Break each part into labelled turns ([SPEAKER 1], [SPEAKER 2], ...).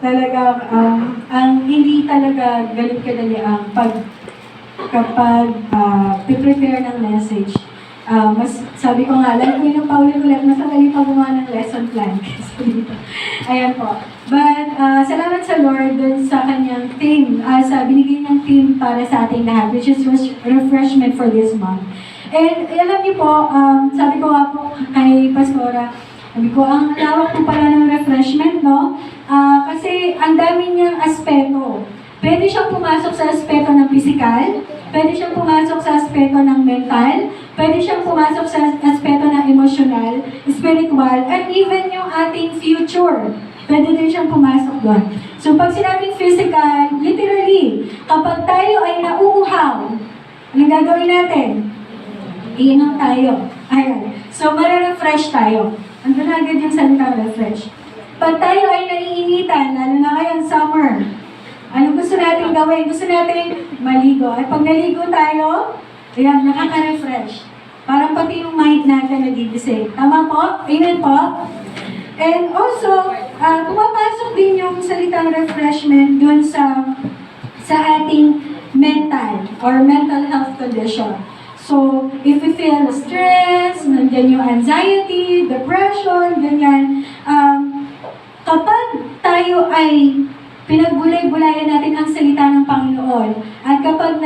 [SPEAKER 1] talagang ang hindi talaga ganun kadali ang kapag prepare ng message. Mas sabi ko nga, like ko yung paulit-ulit, mas madali pa gumawa ng lesson plan. Ayan po. But salamat sa Lord dun sa kanyang theme, sa binigay niyang theme para sa ating lahat, which is refreshment for this month. And alam niyo po, sabi ko nga po kay Pastora, sabi ko, ang lawak po pala ng refreshment, no? Kasi ang dami niyang aspeto. Pwede siyang pumasok sa aspeto ng physical, pwede siyang pumasok sa aspeto ng mental, pwede siyang pumasok sa aspeto ng emotional, spiritual, and even yung ating future. Pwede din siyang pumasok doon. So pag sinabing physical, literally, kapag tayo ay nauuhaw, anong gagawin natin? Iinom tayo. Ayan. So marerefresh tayo. Andun na agad yung salita refresh. Pag tayo ay naiinitan, lalo na ngayon summer, ano gusto natin gawin? Gusto natin maligo. At pag naligo tayo, ayan, nakaka-refresh. Parang pati yung mind natin nagigising. Tama po? Amen po? And also, pumapasok din yung salitang refreshment dun sa ating mental or mental health condition. So, if we feel stress, nandiyan yung anxiety, depression, ganyan, kapag tayo ay pinagbulay-bulayan natin ang salita ng Panginoon, at kapag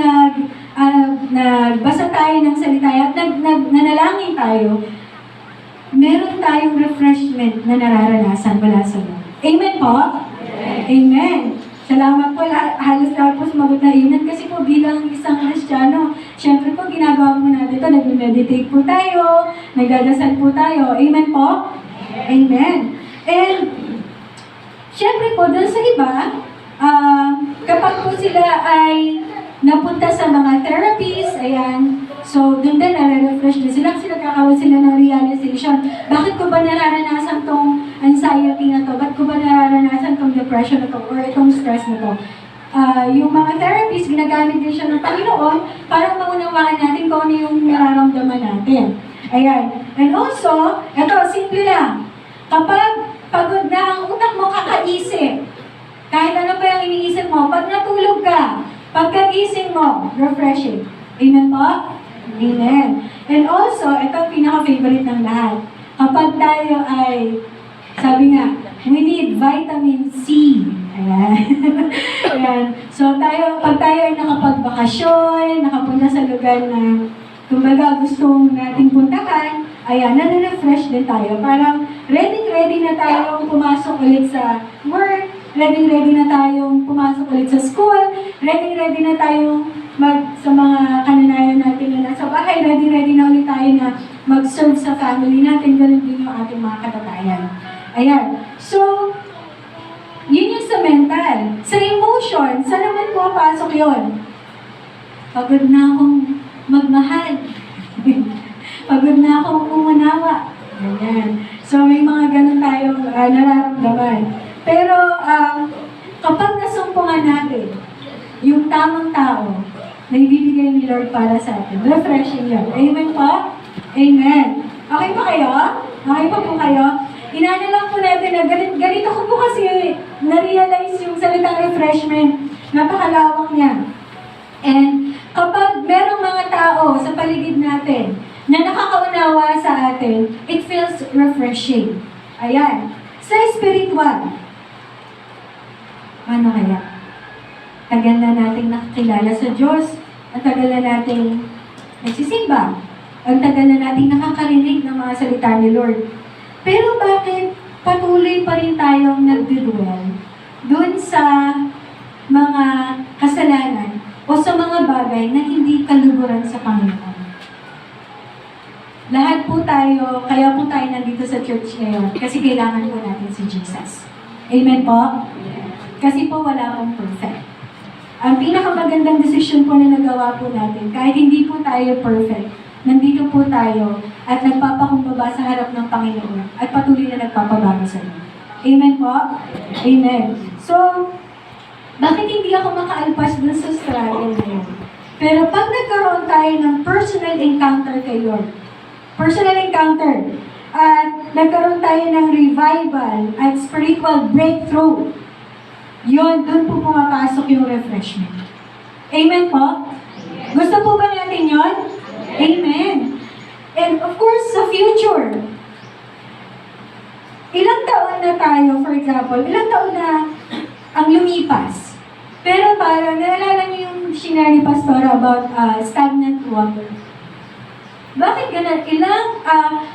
[SPEAKER 1] nagbasa tayo ng salita at nanalangin tayo, meron tayong refreshment na nararanasan mula sa Lord. Amen po? Amen. Salamat po. Halos lahat po sumagot na amen kasi po bilang isang Kristiyano, syempre po ginagawa po natin ito, nag-meditate po tayo, nagdadasal po tayo. Amen po? Amen. And syempre po, dun sa iba, kapag po sila ay napunta sa mga therapies, ayan, so dun din nare-refresh din sila kasi nagkakaroon sila ng realization. Bakit ko ba nararanasan tong anxiety na to? Bakit ko ba nararanasan tong depression na to? Or itong stress na to? Yung mga therapies, ginagamit din siya ng Panginoon para maunawaan natin kung ano yung nararamdaman natin. Ayan. And also, ito, simple lang. Kapag pagod na ang utak mo kakaisip, kahit ano pa yung iniisip mo, pag natulog ka, pagkagising mo, refreshing. Amen po? Amen. And also, ito ang pinaka-favorite ng lahat. Kapag tayo ay, sabi nga, we need vitamin C. Ayan. Ayan. So, pag tayo ay nakapagbakasyon, nakapunta sa lugar na, kumbaga, gusto nating puntahan, ayan, nare-refresh din tayo. Parang, ready na tayong pumasok ulit sa work, ready na tayong pumasok ulit sa school, ready na tayong sa mga kananayan natin na nasa bahay, ready na ulit tayo na mag-serve sa family natin, ganun din yung ating mga katatayan. Ayan. So, yun yung sa mental. Sa emotion, saan naman pumapasok yun? Pagod na akong magmahal. Pagod na akong umunawa. Ganyan. So, may mga ganun tayong nararamdaman. Pero, kapag nasumpungan natin yung tamang tao na ibibigay ni Lord para sa atin, refreshing yun. Amen po? Amen. Okay pa kayo? Okay pa po kayo? Inano lang po natin na ganito ko po kasi na-realize yung salitang refreshment. Napakalawak niya. And kapag merong mga tao sa paligid natin na nakakaunawa sa atin, it feels refreshing. Ayan. Sa spiritual, ano kaya? Tagal na nating nakakilala sa Diyos. Ang tagal na nating nagsisimba. Ang tagal na nating nakakarinig ng mga salita ni Lord. Pero bakit patuloy pa rin tayong nagdidwell doon sa mga kasalanan o sa mga bagay na hindi kaluguran sa Panginoon? Lahat po tayo, kaya po tayo nandito sa church ngayon kasi kailangan po natin si Jesus. Amen po? Kasi po wala pong perfect. Ang pinakamagandang desisyon po na nagawa po natin, kahit hindi po tayo perfect, nandito po tayo at nagpapakumbaba sa harap ng Panginoon at patuloy na nagpapabago sa inyo. Amen po? Amen. So, bakit hindi ako makaalpas dun sa struggle na yun? Pero pag nagkaroon tayo ng personal encounter kay Lord, personal encounter, at nagkaroon tayo ng revival at spiritual breakthrough, Yun, doon po pumapasok yung refreshment. Amen po? Gusto po ba natin yun? Amen. And of course, sa future, ilang taon na tayo, for example, ilang taon na ang lumipas. Pero parang naalala niyo yung shinare ni Pastora about stagnant water. Bakit ganun?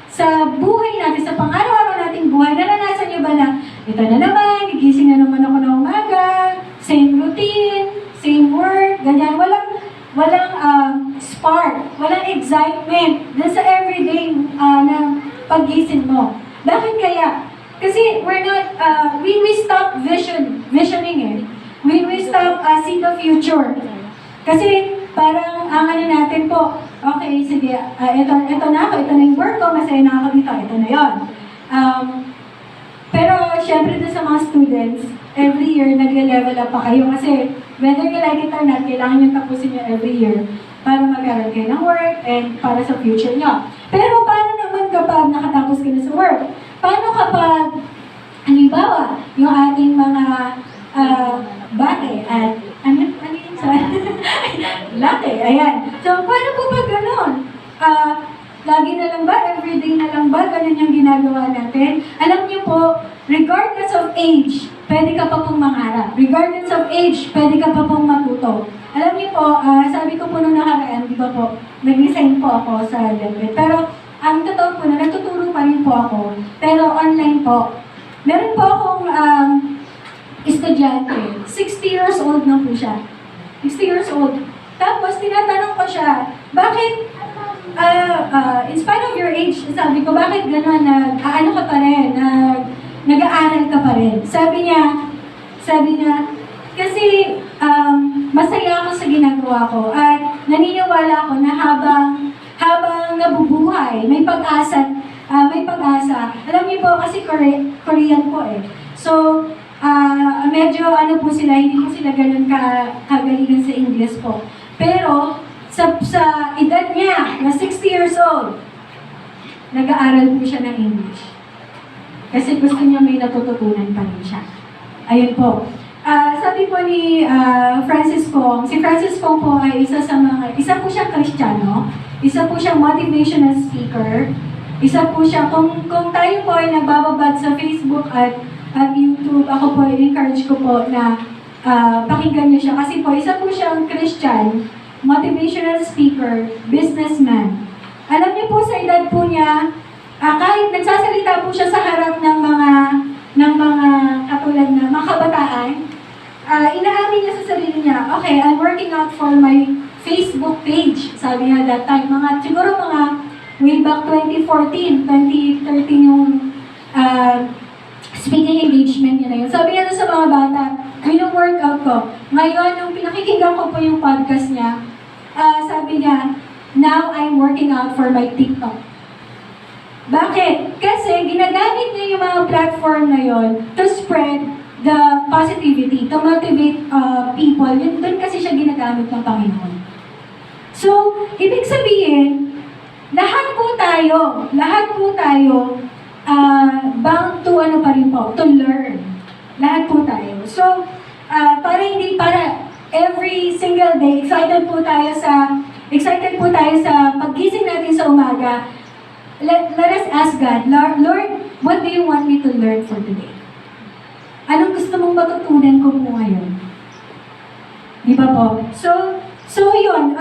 [SPEAKER 1] Sa buhay natin, sa pang-araw-araw nating buhay, naranasan niyo ba na, ito na naman, gigising na naman ako ng umaga, same routine, same work, ganyan, walang spark, walang excitement dun sa everyday na paggising mo. Bakit kaya? Kasi we're not, we stop visioning it. We stop seeing the future. Kasi parang ang ano natin po, okay, sige, ito na ako, ito na yung work ko, masaya na ako dito, ito na yon. Pero syempre doon sa mga students, every year nagle-level up pa kayo kasi whether you like it or not, kailangan nyo tapusin nyo every year para magkaroon kayo ng work and para sa future nyo. Pero paano naman kapag nakatapos ka na sa work? Paano kapag, halimbawa, yung ating mga bate at ano yun sa latte, ayan. So, paano po ba ganon? Lagi na lang ba? Everyday na lang ba? Ganun yung ginagawa natin? Alam niyo po, regardless of age, pwede ka pa pong mangarap. Regardless of age, pwede ka pa pong matuto. Alam niyo po, sabi ko po nung nakaraan, di ba po, nag-resign po ako sa DepEd. Pero, ang totoo po na, nagtuturo pa rin po ako. Pero online po. Meron po akong estudyante, 60 years old na po siya. 60 years old. Tapos, tinatanong ko siya, bakit, in spite of your age, sabi ko, bakit gano'n, ano ka pa rin, nag-aaral ka pa rin? Sabi niya, kasi masaya ako sa ginagawa ko at naniniwala ako na habang nabubuhay, may pag-asa. Alam niyo po, kasi Korean po eh. So, medyo ano po sila, hindi po sila ganun kagalingan sa English po. Pero, sa edad niya, na 60 years old, nag-aaral po siya ng English. Kasi gusto niya may natututunan pa rin siya. Ayun po. Sabi po ni Francis Kong, si Francis Kong po ay isa po siyang Kristiyano, isa po siyang motivational speaker, isa po siya, kung tayo po ay nagbababad sa Facebook at YouTube, ako po, encourage ko po na pakinggan niyo siya. Kasi po, isa po siyang Christian, motivational speaker, businessman. Alam niyo po, sa edad po niya, kahit nagsasalita po siya sa harap ng mga katulad na mga kabataan, inaamin niya sa sarili niya, okay, I'm working out for my Facebook page. Sabi niya that time, siguro mga way back 2014, 2013 yung speaking engagement niya na yun. Sabi niya sa mga bata, workout ko. Ngayon, nung pinakikinggan ko po yung podcast niya, sabi niya, now I'm working out for my TikTok. Bakit? Kasi ginagamit niya yung mga platform na yon to spread the positivity, to motivate people. Yun, doon kasi siya ginagamit ng Panginoon. So, ibig sabihin, lahat po tayo, bound to ano pa rin po, to learn. Lahat po tayo. So, para every single day, excited po tayo sa paggising natin sa umaga. Let us ask God, Lord, what do you want me to learn for today? Anong gusto mong matutunan ko po ngayon? Di ba po? So yun,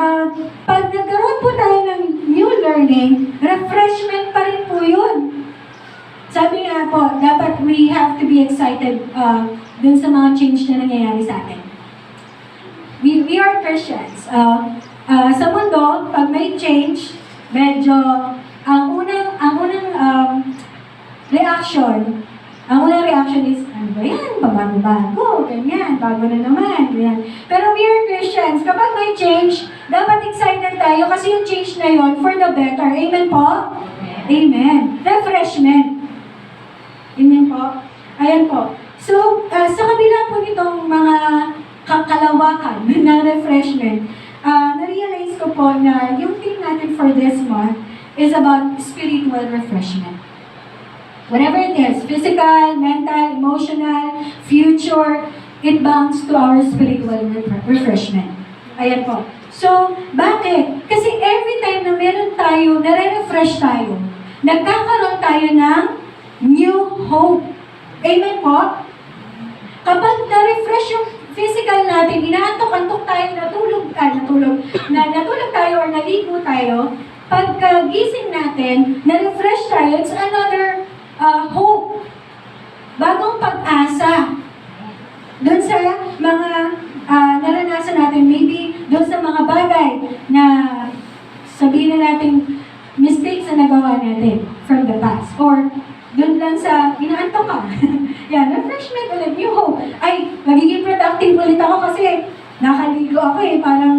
[SPEAKER 1] pag nagkaroon po tayo ng new learning, refreshment pa rin po yun. Sabi nga po, dapat we have to be excited dun sa mga change na nangyayari sa atin. We are Christians. Sa mundo, pag may change, medyo ang unang reaction is, ano ba yan? Bago-bago, ganyan, bago na naman, ganyan. Pero we are Christians. Kapag may change, dapat excited tayo kasi yung change na yon for the better. Amen po? Amen. Refreshment. Amen po? Ayan po. So, sa kabila po nitong mga kalawakan ng refreshment, na-realize ko po na yung theme natin for this month is about spiritual refreshment. Whatever it is, physical, mental, emotional, future, it bounds to our spiritual refreshment. Ayan po. So, bakit? Kasi every time na meron tayo, nare-refresh tayo, nagkakaroon tayo ng new hope. Amen po? Kapag na-refresh yung physical natin, inaantok-antok tayo, natulog tayo or naligo tayo, pagkagising natin, na-refresh tayo, it's another hope. Bagong pag-asa. Doon sa mga naranasan natin, maybe doon sa mga bagay na sabihin na natin mistakes na nagawa natin from the past. Or doon lang sa inaantok ka. Yan, refreshment ulit, new hope. Ay, magiging productive ulit ako kasi nakaligo ako eh. Parang,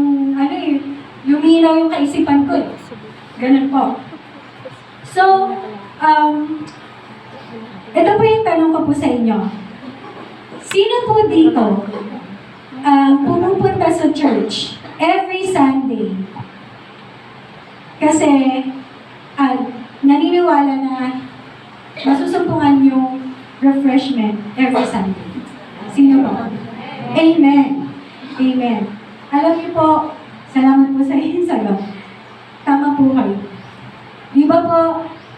[SPEAKER 1] luminaw yung kaisipan ko eh. Ganun po. So, ito po yung tanong ko po sa inyo. Sino po dito pumupunta sa church every Sunday? Kasi naniniwala na masusumpungan yung refreshment every Sunday. Sino po? Amen. Amen. Alam niyo po, salamat po sa inyong sagot. Tama po kayo. Di ba po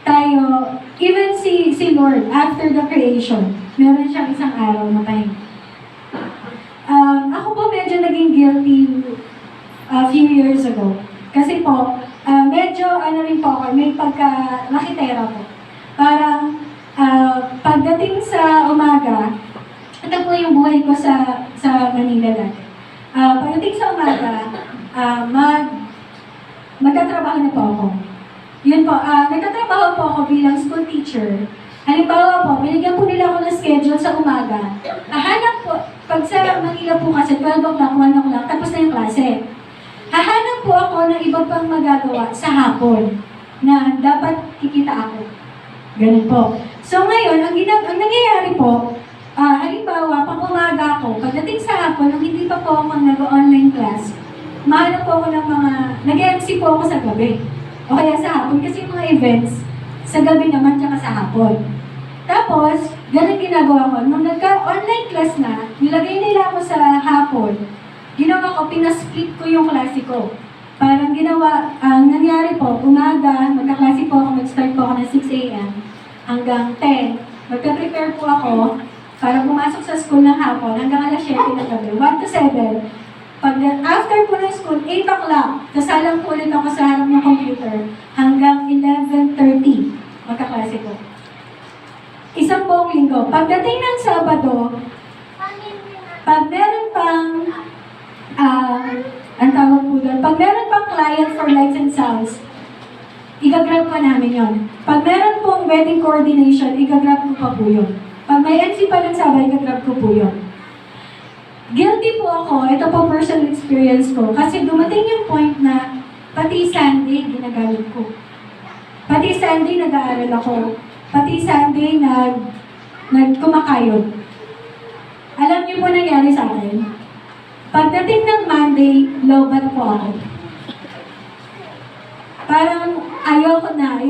[SPEAKER 1] tayo, even si Lord, after the creation, meron siyang isang araw na pahinga. Ako po medyo naging guilty a few years ago. Kasi po, medyo rin po ako, may pagka-lakitera po. Parang pagdating sa umaga, ito po yung buhay ko sa Manila dati. Pagdating sa umaga, magtatrabaho na po ako. Yun po, nagtatrabaho po ako bilang school teacher. Halimbawa po, binigyan po nila ako ng schedule sa umaga. Hahanap po, pag sa Manila po kasi 12 o'clock, 1 o'clock, tapos na yung klase. Hahanap po ako ng iba pang magagawa sa hapon na dapat kikita ako. Ganun po. So ngayon, ang nangyayari po, halimbawa, pag umaga ako, pagdating sa hapon, nung hindi pa po ako nag-online class, mahanap po ako ng mga, nag-MC po ako sa gabi. O kaya sa hapon, kasi yung mga events, sa gabi naman, tsaka sa hapon. Tapos, ganun ginagawa ko. Nung nagka-online class na, nilagay nila ako sa hapon, ginawa ko, pinasplit ko yung klase ko. Parang ginawa, ang nangyari po, umaga, magkaklase po ako, mag-start po ako ng 6 a.m. hanggang 10. Magka-prepare po ako para pumasok sa school ng hapon hanggang alas 7 ng gabi, 1 to 7. Pag after po ng school, 8 o'clock, kasalang po ulit ako sa harap ng computer hanggang 11:30, magkaklase ko. Isang buong linggo. Pagdating ng Sabado, pag meron pang, ang tawag po doon, pag meron pang client for lights and sounds, igagrab pa namin yon. Pag meron pong wedding coordination, igagrab ko pa po yun. Pag may MC pa ng Sabado, igagrab ko po yun. Guilty po ako, ito po personal experience ko, kasi dumating yung point na pati Sunday ginagamit ko. Pati Sunday nag-aaral ako. Pati Sunday nagkumakayod. Alam niyo po nangyari sa akin? Pagdating ng Monday, lobat po ako. Parang ayoko na,